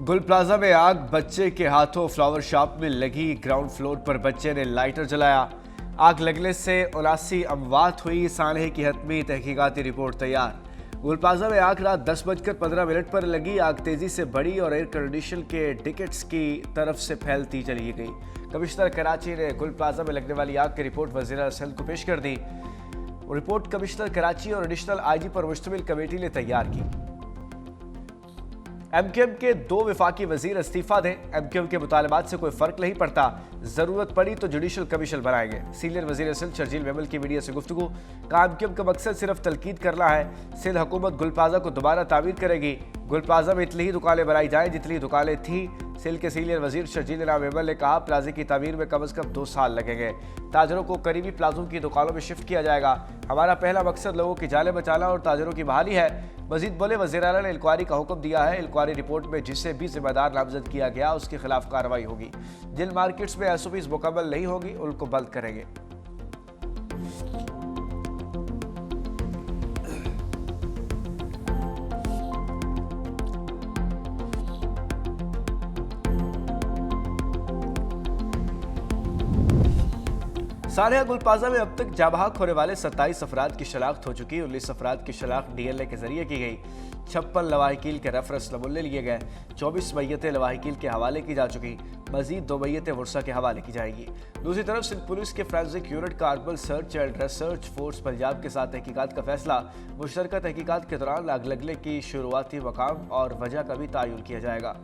गुल प्लाजा में आग, बच्चे के हाथों फ्लावर शॉप में लगी। ग्राउंड फ्लोर पर बच्चे ने लाइटर जलाया। आग लगने से 79 अमवात हुई। सानहे की हतमी तहकीकाती रिपोर्ट तैयार। गुल प्लाजा में आग रात 10:15 पर लगी। आग तेजी से बढ़ी और एयर कंडीशन के टिकट्स की तरफ से फैलती चली गई। कमिश्नर कराची ने गुल प्लाजा में लगने वाली आग की रिपोर्ट वज़ीर सिंध को पेश कर दी। रिपोर्ट कमिश्नर कराची और एडिशनल आईजी पर मुश्तमिल कमेटी ने तैयार की। एमक्यूएम के 2 वफाकी वजीर इस्तीफा दें। एमक्यूएम के मुतालबात से कोई फर्क नहीं पड़ता, जरूरत पड़ी तो जुडिशल कमीशन बनाएंगे। सीनियर वजीर सिंध शर्जील मेमल की मीडिया से गुफ्तगू। कहा एमक्यूएम का मकसद सिर्फ तलकीद करना है। सिंध हुकूमत गुल प्लाजा को दोबारा तामीर करेगी। गुल प्लाजा में इतनी ही दुकानें बनाई जाएं जितनी दुकानें थी। सिंध के सीनियर वजीर शर्जील मेमल ने कहा प्लाजे की तामीर में कम से कम 2 साल लगेंगे। ताजरों को करीबी प्लाजों की दुकानों में शिफ्ट किया जाएगा। हमारा पहला मकसद लोगों की जानें बचाना और ताजरों की बहाली है। मजीद बोले वज़ीर आला ने इंक्वायरी का हुक्म दिया है। इंक्वायरी रिपोर्ट में जिसे भी जिम्मेदार नामजद किया गया उसके खिलाफ कार्रवाई होगी। जिन मार्केट्स में एसओपीज मुकम्मल नहीं होगी उनको बंद करेंगे। सानिया गुल प्लाजा में अब तक जाबहाक होने वाले 27 अफराद की शनाख्त हो चुकी। 19 अफराद की शनाख्त डीएनए के जरिए की गई। 56 लवाहिकील के रेफरेंस नमूने लिए गए। 24 मैयतें लवाहिकील के हवाले की जा चुकी। मजीद 2 मैयतें वर्षा के हवाले की जाएगी। दूसरी तरफ सिंध पुलिस के फोरेंसिक यूनिट का urban search and research force Punjab के साथ तहकीकात का फैसला। मुश्तरका तहकीकात के दौरान आग लगने की शुरुआती मकाम और वजह का भी तयन किया जाएगा।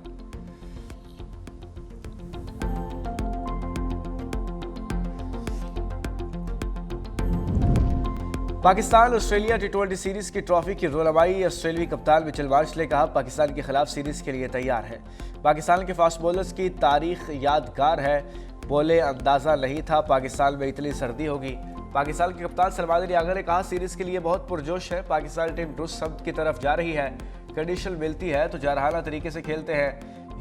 पाकिस्तान ऑस्ट्रेलिया टी20 सीरीज की ट्रॉफी की रोलमाई। ऑस्ट्रेलियाई कप्तान मिचेल मार्श ने कहा पाकिस्तान के खिलाफ सीरीज के लिए तैयार है। पाकिस्तान के फास्ट बॉलर्स की तारीख यादगार है। बोले अंदाजा नहीं था पाकिस्तान में इतनी सर्दी होगी। पाकिस्तान के कप्तान सलमान अली आगा ने कहा सीरीज के लिए बहुत पुरजोश है। पाकिस्तान टीम दुरुस्त सब्त की तरफ जा रही है। कंडीशन मिलती है तो जारहाना तरीके से खेलते हैं।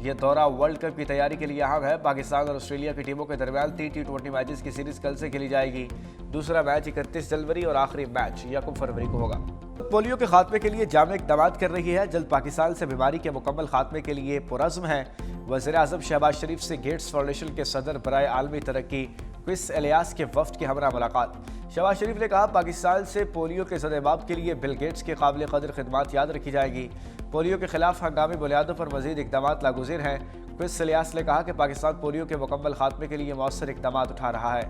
यह दौरा वर्ल्ड कप की तैयारी के लिए अहम है। पाकिस्तान और ऑस्ट्रेलिया की टीमों के दरमियान 3 टी20 मैचेस की सीरीज कल से खेली जाएगी। दूसरा मैच 31 जनवरी और आखिरी मैच 1 फरवरी को होगा। पोलियो के खात्मे के लिए जाम इक़दाम कर रही है। जल्द पाकिस्तान से बीमारी के मुकम्मल खात्मे के लिए पुरज़्म है। वज़ीर आज़म शहबाज शरीफ से गेट्स फाउंडेशन के सदर बराए आलमी तरक्की क्रिस एलियास के वफ्द की हमरा मुलाकात। शहबाज शरीफ ने कहा पाकिस्तान से पोलियो के सदेबाब के लिए बिल गेट्स के काबिल कदर खिदमात याद रखी जाएगी। पोलियो के खिलाफ हंगामी बुनियादों पर मजीद इकदाम नागुज़िर हैं। क्रिस एलियास ने कहा कि पाकिस्तान पोलियो के मुकम्मल खात्मे के लिए मौसर इकदाम उठा रहा है।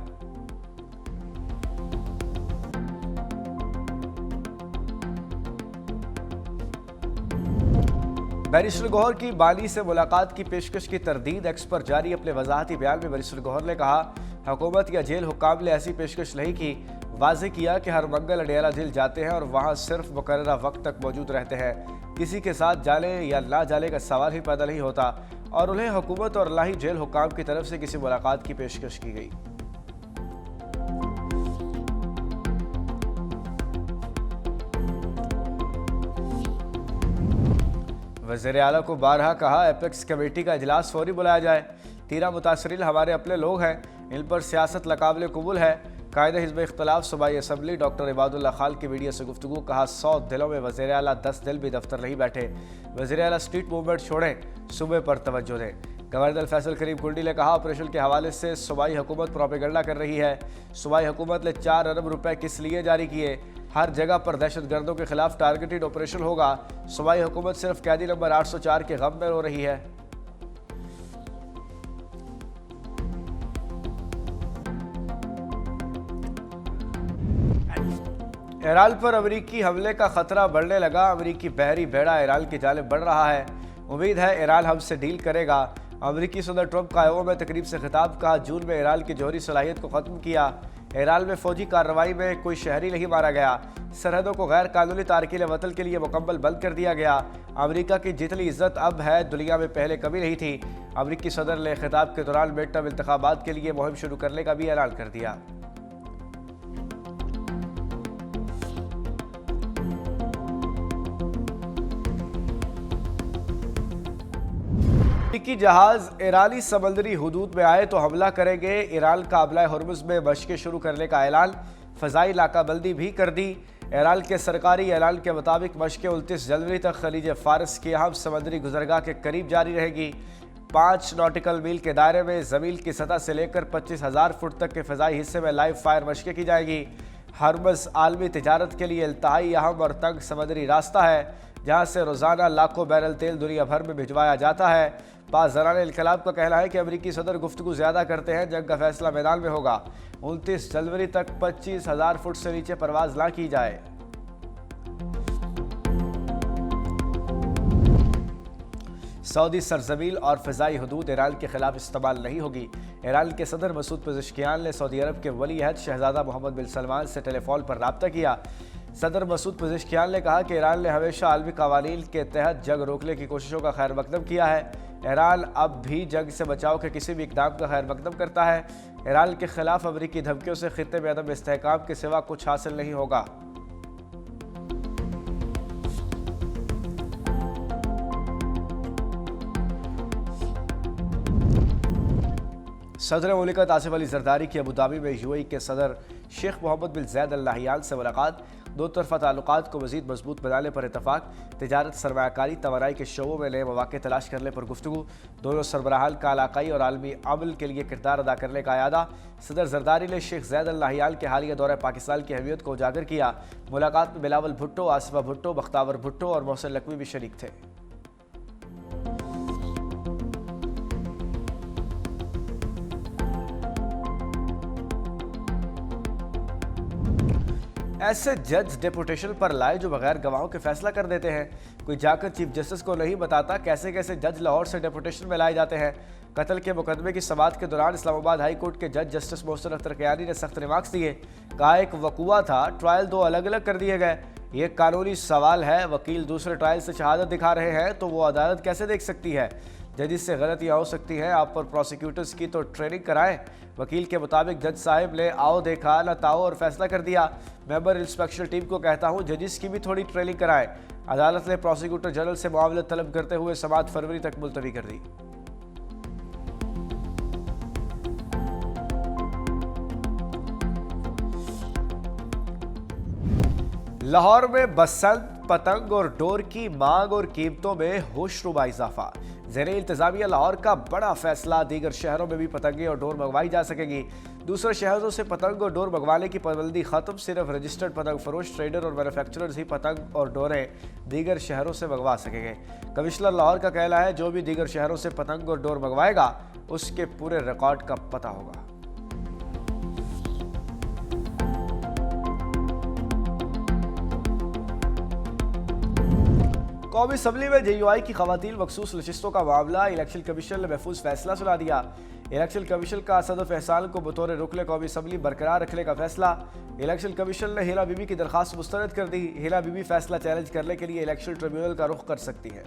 बैरिस्टर गौहर की बानी से मुलाकात की पेशकश की तरदीद। एक्स पर जारी अपने वजाहती बयान में बैरिस्टर गौहर ने कहा हुकूमत या जेल हुक्काम ने ऐसी पेशकश नहीं की। वाज़े किया कि हर मंगल अडियाला जेल जाते हैं और वहाँ सिर्फ मुकर्ररा वक्त तक मौजूद रहते हैं। किसी के साथ जाले या ना जाले का सवाल ही पैदा नहीं होता और उन्हें हुकूमत और लाही जेल हुक्काम की तरफ से किसी मुलाकात की पेशकश की गई। वज़ीर आला को बारहा कहा एपेक्स कमेटी का इजलास फौरी बुलाया जाए। 13 मुतासरीन हमारे अपने लोग हैं, इन पर सियासत नाकाबिल कबूल है। कायदे हिज़्ब इख्तिलाफ सूबाई असम्बली डॉक्टर इबादुल्लाह खान की मीडिया से गुफ्तगू। कहा 100 दिलों में वज़ीर आला 10 दिल भी दफ्तर नहीं बैठे। वज़ीर आला स्ट्रीट मूवमेंट छोड़ें, सूबे पर तवज्जो दें। गवर्नर फैसल करीम कुंडी ने कहा ऑपरेशन के हवाले से सूबाई हुकूमत प्रोपेगेंडा कर रही है। सूबाई हुकूमत ने 4 अरब रुपए किस लिए जारी किए। हर जगह पर दहशतगर्दों के खिलाफ टारगेटेड ऑपरेशन होगा। सूबाई हुकूमत सिर्फ कैदी नंबर 804 के गम में रो रही है। ईरान पर अमेरिकी हमले का खतरा बढ़ने लगा। अमेरिकी बहरी बेड़ा ईरान की जानिब बढ़ रहा है। उम्मीद है ईरान हमसे डील करेगा। अमेरिकी सदर ट्रंप का आयोवा में तकरीब से खिताब। कहा जून में ईरान की जौहरी सलाहियत को ख़त्म किया। ईरान में फौजी कार्रवाई में कोई शहरी नहीं मारा गया। सरहदों को गैर कानूनी तारकीन वतन के लिए मुकम्मल बंद कर दिया गया। अमेरिका की जितनी इज्जत अब है दुनिया में पहले कभी नहीं थी। अमेरिकी सदर ने खिताब के दौरान मिड टर्म इंतखाबात के लिए मुहिम शुरू करने का भी ऐलान कर दिया। अमेरिकी जहाज ईरानी समंदरी हुदूद में आए तो हमला करेंगे। ईरान का अबला हुर्मुज़ में मशक़ें शुरू करने का ऐलान। फ़ज़ाई नाकाबंदी भी कर दी। ईरान के सरकारी ऐलान के मुताबिक मशक़ें 29 जनवरी तक खलीज फारस की अहम समुद्री गुजरगाह के करीब जारी रहेगी। 5 नॉटिकल मील के दायरे में ज़मीन की सतह से लेकर 25,000 फुट तक के फ़िज़ाई हिस्से में लाइव फायर मशक़ें की जाएगी। हरमज़ आलमी तिजारत के लिए इंतहाई अहम और तंग समुद्री रास्ता है, जहाँ से रोज़ाना लाखों बैरल तेल दुनिया भर में भिजवाया जाता है। पास ज़रान इनकलाब का कहना है कि अमरीकी सदर गुफ्तगू ज़्यादा करते हैं, जंग का फैसला मैदान में होगा। 29 जनवरी तक 25,000 फुट से नीचे परवाज ना की जाए। सऊदी सरजमीन और फ़िज़ाई हदूद ईरान के खिलाफ इस्तेमाल नहीं होगी। ईरान के सदर मसूद पेज़ेश्कियान ने सऊदी अरब के वली अहद शहजादा मोहम्मद बिन सलमान से टेलीफोन पर रब्ता किया। सदर मसूद पेज़ेश्कियान ने कहा कि ईरान ने हमेशा आलमी कवानीन के तहत जंग रोकने की कोशिशों का खैर मकदम किया है। ईरान अब भी जंग से बचाव के किसी भी इक़दाम का खैर मकदम करता है। ईरान के खिलाफ अमरीकी धमकियों से खित्ते में अदम इस्तेहकाम के सिवा कुछ हासिल नहीं होगा। सदर मुमलिकत आसिफ अली जरदारी की अबूधाबी में यूएई के सदर शेख मोहम्मद बिन ज़ायद अल नहयान से मुलाकात। दो तरफ़ा ताल्लुकात को मज़ीद मजबूत बनाने पर इतफ़ाक़। तिजारत, सरमायाकारी, तवानाई के शोबों में नए मौक़े तलाश करने पर गुफ्तगू। दोनों सरबराहान का इलाक़ाई और आलमी अमल के लिए किरदार अदा करने का अयादा। सदर जरदारी ने शेख ज़ायद अल नहयान के हालिया दौरे पाकिस्तान की अहमियत को उजागर किया। मुलाकात में बिलावल भुट्टो, आसिफा भुट्टो, बख्तावर भुट्टो और मोहसिन लकवी भी शरीक थे। ऐसे जज डेपुटेशन पर लाए जो बगैर गवाहों के फैसला कर देते हैं। कोई जाकर चीफ जस्टिस को नहीं बताता कैसे कैसे जज लाहौर से डेपुटेशन में लाए जाते हैं। कत्ल के मुकदमे की समाअत के दौरान इस्लामाबाद हाई कोर्ट के जज जस्टिस मोहसिन अख्तर कियानी ने सख्त रिमार्क्स दिए। कहा एक वकूआ था, ट्रायल 2 अलग अलग कर दिए गए। ये कानूनी सवाल है। वकील दूसरे ट्रायल से शहादत दिखा रहे हैं तो वो अदालत कैसे देख सकती है। जजिस से गलतियाँ हो सकती हैं, आप पर प्रोसिक्यूटर्स की तो ट्रेनिंग कराएं। वकील के मुताबिक जज साहिब ने आओ देखा न ताओ और फैसला कर दिया। मेंबर इंस्पेक्शन टीम को कहता हूं जजिस की भी थोड़ी ट्रेनिंग कराएं। अदालत ने प्रोसिक्यूटर जनरल से मुआवजत तलब करते हुए समाअत फरवरी तक मुलतवी कर दी। लाहौर में बसंत, पतंग और डोर की मांग और कीमतों में होशरुबा इजाफा। ज़ेरे इंतजामिया लाहौर का बड़ा फैसला, दीगर शहरों में भी पतंगें और डोर मंगवाई जा सकेगी। दूसरे शहरों से पतंग और डोर मंगवाने की पाबंदी खत्म। सिर्फ रजिस्टर्ड पतंग फरोश, ट्रेडर और मैन्युफैक्चरर्स ही पतंग और डोरें दीगर शहरों से मंगवा सकेंगे। कमिश्नर लाहौर का कहना है जो भी दीगर शहरों से पतंग और डोर मंगवाएगा उसके पूरे रिकॉर्ड का पता होगा। कौमी असम्बली में JUI की खवातीन मखसूस नशिस्तों का मामला। इलेक्शन कमीशन ने महफूज फैसला सुना दिया। इलेक्शन कमीशन का सदर एहसान को बतौर रुकन कौमी असम्बली बरकरार रखने का फैसला। इलेक्शन कमीशन ने हिला बीबी की दरखास्त मुस्तरद कर दी। हिला बीबी फैसला चैलेंज करने के लिए इलेक्शन ट्रिब्यूनल का रुख कर सकती है।